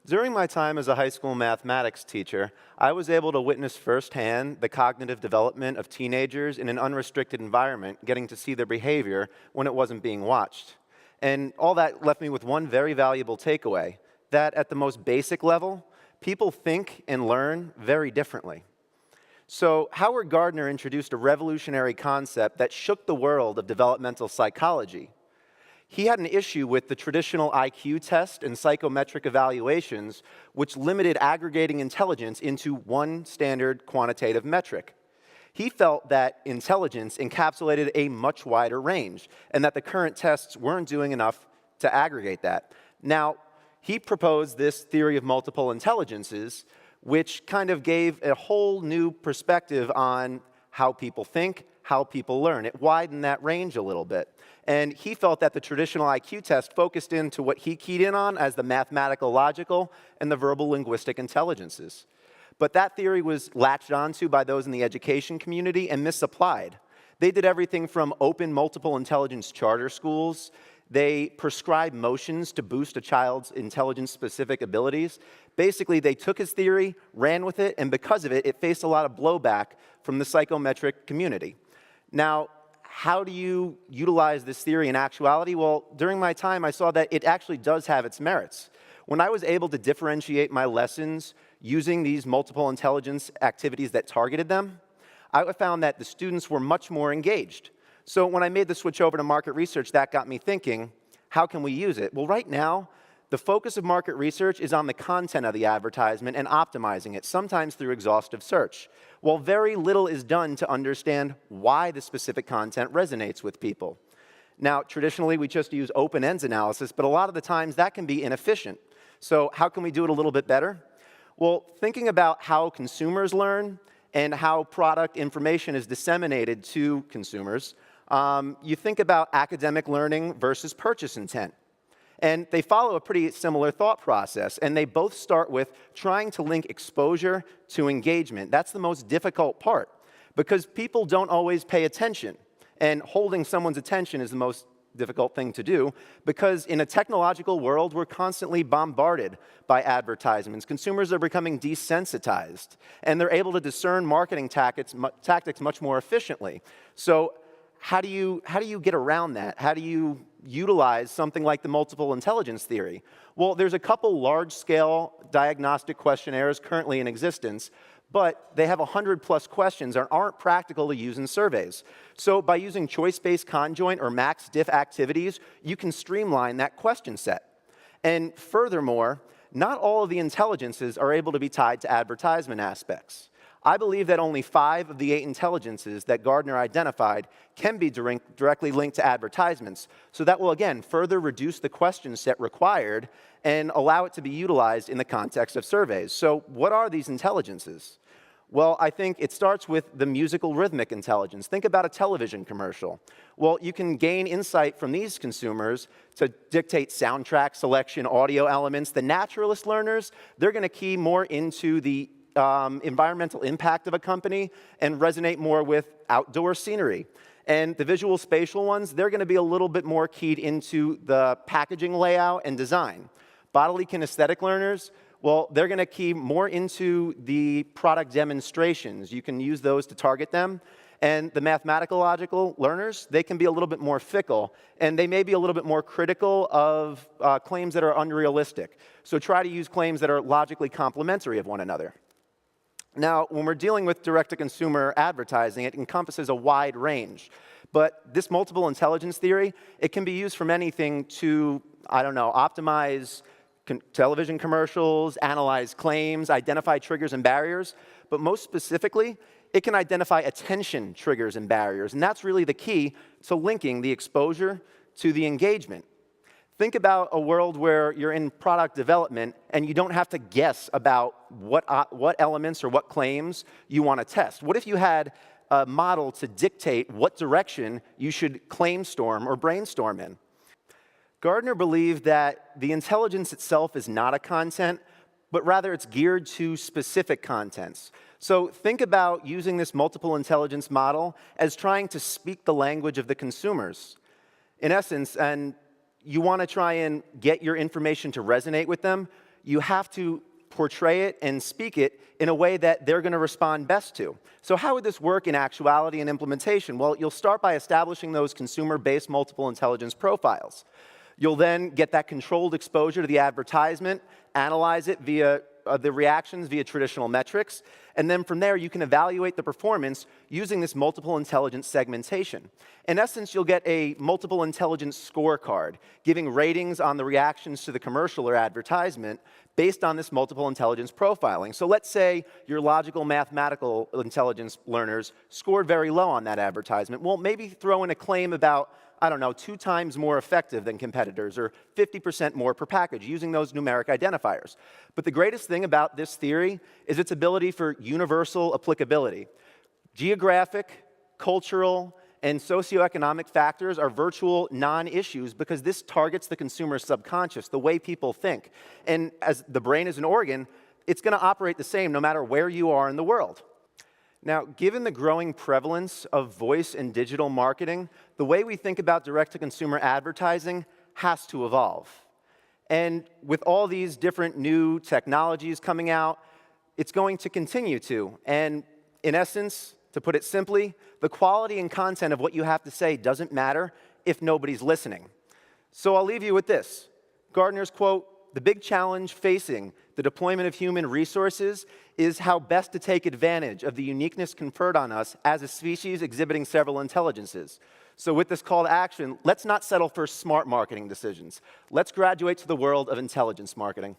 During my time as a high school mathematics teacher, I was able to witness firsthand the cognitive development of teenagers in an unrestricted environment, getting to see their behavior when it wasn't being watched. And all that left me with one very valuable takeaway, that at the most basic level, people think and learn very differently. So Howard Gardner introduced a revolutionary concept that shook the world of developmental psychology. He had an issue with the traditional IQ test and psychometric evaluations, which limited aggregating intelligence into one standard quantitative metric. He felt that intelligence encapsulated a much wider range, and that the current tests weren't doing enough to aggregate that. Now, he proposed this theory of multiple intelligences, which kind of gave a whole new perspective on how people think, how people learn. It widened that range a little bit. And he felt that the traditional IQ test focused into what he keyed in on as the mathematical, logical, and the verbal linguistic intelligences. But that theory was latched onto by those in the education community and misapplied. They did everything from open multiple intelligence charter schools. They prescribed motions to boost a child's intelligence-specific abilities. Basically, they took his theory, ran with it, and because of it, it faced a lot of blowback from the psychometric community. Now, how do you utilize this theory in actuality? Well, during my time, I saw that it actually does have its merits. When I was able to differentiate my lessons using these multiple intelligence activities that targeted them, I found that the students were much more engaged. So when I made the switch over to market research, that got me thinking, how can we use it? Well, right now, the focus of market research is on the content of the advertisement and optimizing it, sometimes through exhaustive search, while very little is done to understand why the specific content resonates with people. Now, traditionally, we just use open-ends analysis, but a lot of the times that can be inefficient. So how can we do it a little bit better? Well, thinking about how consumers learn and how product information is disseminated to consumers, you think about academic learning versus purchase intent. And they follow a pretty similar thought process, and they both start with trying to link exposure to engagement. That's the most difficult part, because people don't always pay attention, and holding someone's attention is the most difficult thing to do, because in a technological world, we're constantly bombarded by advertisements. Consumers are becoming desensitized, and they're able to discern marketing tactics much more efficiently. So how do you get around that? How do you utilize something like the multiple intelligence theory? Well, there's a couple large-scale diagnostic questionnaires currently in existence, but they have 100+ questions and aren't practical to use in surveys. So by using choice-based conjoint or max diff activities, you can streamline that question set. And furthermore, not all of the intelligences are able to be tied to advertisement aspects. I believe that only 5 of the 8 intelligences that Gardner identified can be directly linked to advertisements. So that will, again, further reduce the question set required and allow it to be utilized in the context of surveys. So what are these intelligences? Well, I think it starts with the musical rhythmic intelligence. Think about a television commercial. Well, you can gain insight from these consumers to dictate soundtrack selection, audio elements. The naturalist learners, they're going to key more into the environmental impact of a company and resonate more with outdoor scenery. And the visual spatial ones, they're going to be a little bit more keyed into the packaging layout and design. Bodily kinesthetic learners, well, they're going to key more into the product demonstrations. You can use those to target them. And the mathematical logical learners, they can be a little bit more fickle, and they may be a little bit more critical of claims that are unrealistic. So try to use claims that are logically complementary of one another. Now, when we're dealing with direct-to-consumer advertising, it encompasses a wide range. But this multiple intelligence theory, it can be used from anything to, optimize television commercials, analyze claims, identify triggers and barriers. But most specifically, it can identify attention triggers and barriers. And that's really the key to linking the exposure to the engagement. Think about a world where you're in product development and you don't have to guess about what elements or what claims you want to test. What if you had a model to dictate what direction you should claim storm or brainstorm in? Gardner believed that the intelligence itself is not a content, but rather it's geared to specific contents. So think about using this multiple intelligence model as trying to speak the language of the consumers. In essence, and you want to try and get your information to resonate with them, you have to portray it and speak it in a way that they're going to respond best to. So how would this work in actuality and implementation? Well, you'll start by establishing those consumer-based multiple intelligence profiles. You'll then get that controlled exposure to the advertisement, analyze it via the reactions via traditional metrics, and then from there you can evaluate the performance using this multiple intelligence segmentation. In essence, you'll get a multiple intelligence scorecard, giving ratings on the reactions to the commercial or advertisement based on this multiple intelligence profiling. So let's say your logical mathematical intelligence learners scored very low on that advertisement. Well, maybe throw in a claim about, I don't know, 2 times more effective than competitors or 50% more per package using those numeric identifiers. But the greatest thing about this theory is its ability for universal applicability. Geographic, cultural, and socioeconomic factors are virtual non-issues because this targets the consumer's subconscious, the way people think. And as the brain is an organ, it's going to operate the same no matter where you are in the world. Now, given the growing prevalence of voice and digital marketing, the way we think about direct-to-consumer advertising has to evolve. And with all these different new technologies coming out, it's going to continue to. And in essence, to put it simply, the quality and content of what you have to say doesn't matter if nobody's listening. So I'll leave you with this. Gardner's quote, "The big challenge facing the deployment of human resources is how best to take advantage of the uniqueness conferred on us as a species exhibiting several intelligences." So with this call to action, let's not settle for smart marketing decisions. Let's graduate to the world of intelligence marketing.